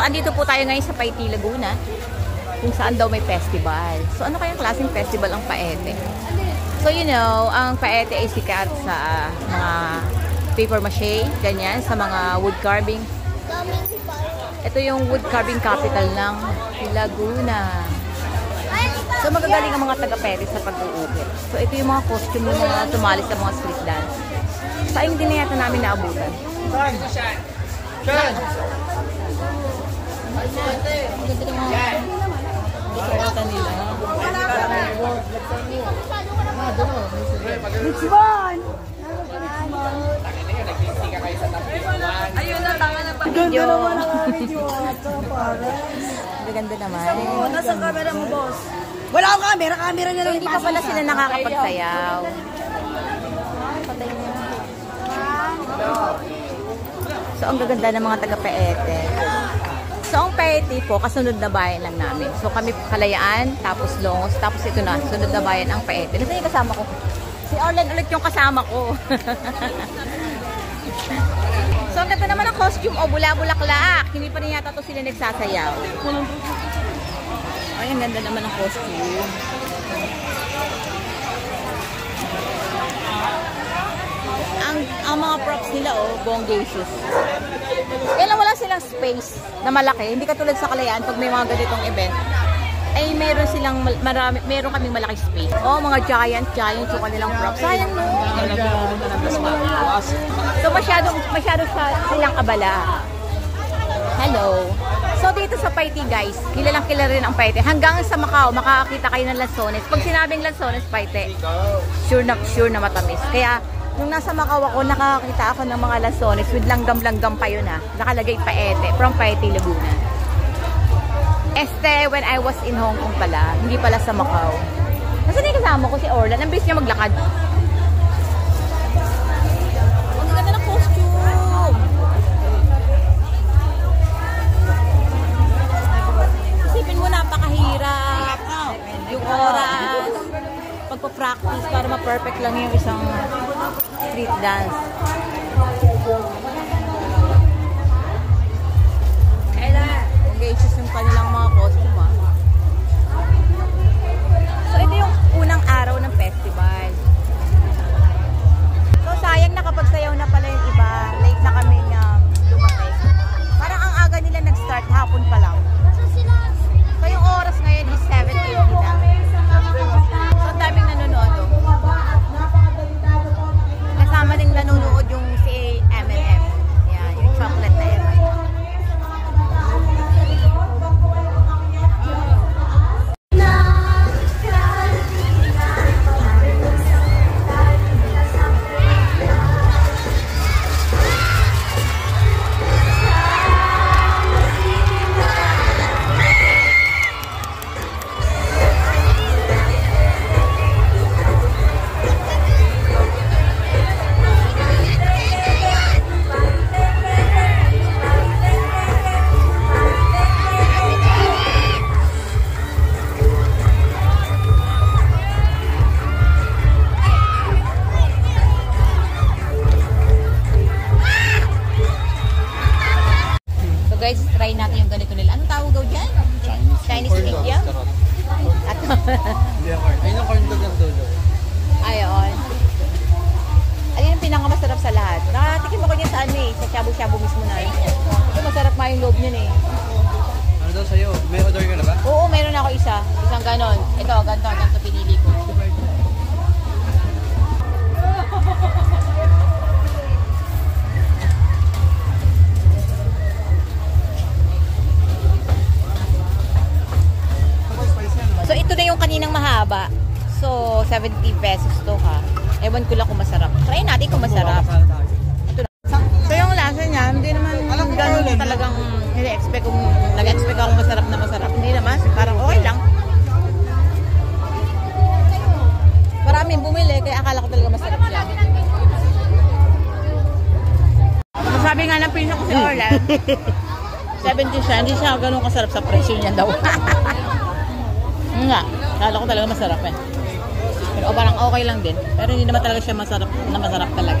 andito po tayo ngayon sa Paiti, Laguna, kung saan daw may festival. So, ano kayang klaseng festival ang Paete? So, you know, ang Paete ay sikat sa mga paper mache, ganyan, sa mga wood carving. Ito yung wood carving capital ng Laguna. So, magagaling ang mga taga-Paete sa pag-uukit. So, ito yung mga costume na tumali sa mga street dance. Sayang din na yata namin naabutan. Ang ganda ng mga ikarutan nila. Which one? Ayun na, tanga na pa. Ganda naman ang video. Ganda naman. Nasa camera mo, boss. Wala akong camera. Camera niya lang. Hindi pa pala sila nakakapagsayaw. Patay na. So, ang gaganda ng mga taga-Paete. So, ang Paete po, kasunod na bayan lang namin. So, kami Kalayaan, tapos Longos, tapos ito na, sunod na bayan ang Paete. Nasaan yung kasama ko? Si Orlan ulit yung kasama ko. So, ang ganda naman ang costume. O, bula-bulaklak. Hindi pa rin yata ito sila nagsasayaw. Ay, ang ganda naman ang costume. Ang mga props nila, oh, bonggacious. Kaya lang wala silang space na malaki. Hindi katulad sa Kalayaan, pag may mga ganitong event, ay meron silang meron kaming malaki space. Oh, mga giant yung kanilang props. Sayang, no? So, masyado silang abala. Hello. So, dito sa Paiti, guys, kilalang kilala rin ang Paiti. Hanggang sa Macau, makakakita kayo ng lansones. Pag sinabing lansones, Paiti, sure na matamis. Kaya, nung nasa Macau ako, nakakita ako ng mga lansones with langgam-langgam pa yun, ha. Nakalagay Paete, from Paiti, Laguna. When I was in Hong Kong pala, hindi pala sa Macau. Nasaan yung kasama ko si Orlan? Ang bilis niya maglakad. Ang ganda ng costume! Isipin mo, napakahirap. Yung oras, pagpa-practice para ma-perfect lang yung isang street dance. Engages yung kanilang mga costume, ha. So, ito yung unang araw ng festival. So, sayang nakapagsayaw na pala yung iba. Late na kami dumating. Parang ang aga nila nag-start, hapon pa lang. So, yung oras ngayon is 7:80 na. So, ang daming nanonood. Kasama din nanonood yung si M&M. Yan, yung chocolate na M&M. Guys, try natin yung ganito nila. Anong tawag daw dyan? Chinese medium? Ayun ang corn dog ng dulo. Ayun. Ayun ang pinakamasarap sa lahat. Nakatikim ako niya sa sa shabu-shabu mismo na. Ito masarap nga yung loob niyan eh. Ano daw sa'yo? May order ka na ba? Oo, meron ako isa. Isang ganon. Ito, ganito pinili ko. So, ito na yung kaninang mahaba. So, 70 pesos to, ha. Ewan ko lang kung masarap. Try natin kung masarap. Ito na. So, yung lasa niya, hindi naman ganun talagang nag-expect ako masarap na masarap. Hindi naman. Parang okay lang. Maraming bumili, kaya akala ko talaga masarap siya. Sabi nga ng pinsan ko si Orlan, 70 siya, hindi siya ganun kasarap sa presyo niya daw. Nga, kala ko talaga masarap eh. Pero parang okay lang din. Pero hindi naman talaga siya masarap na masarap talaga.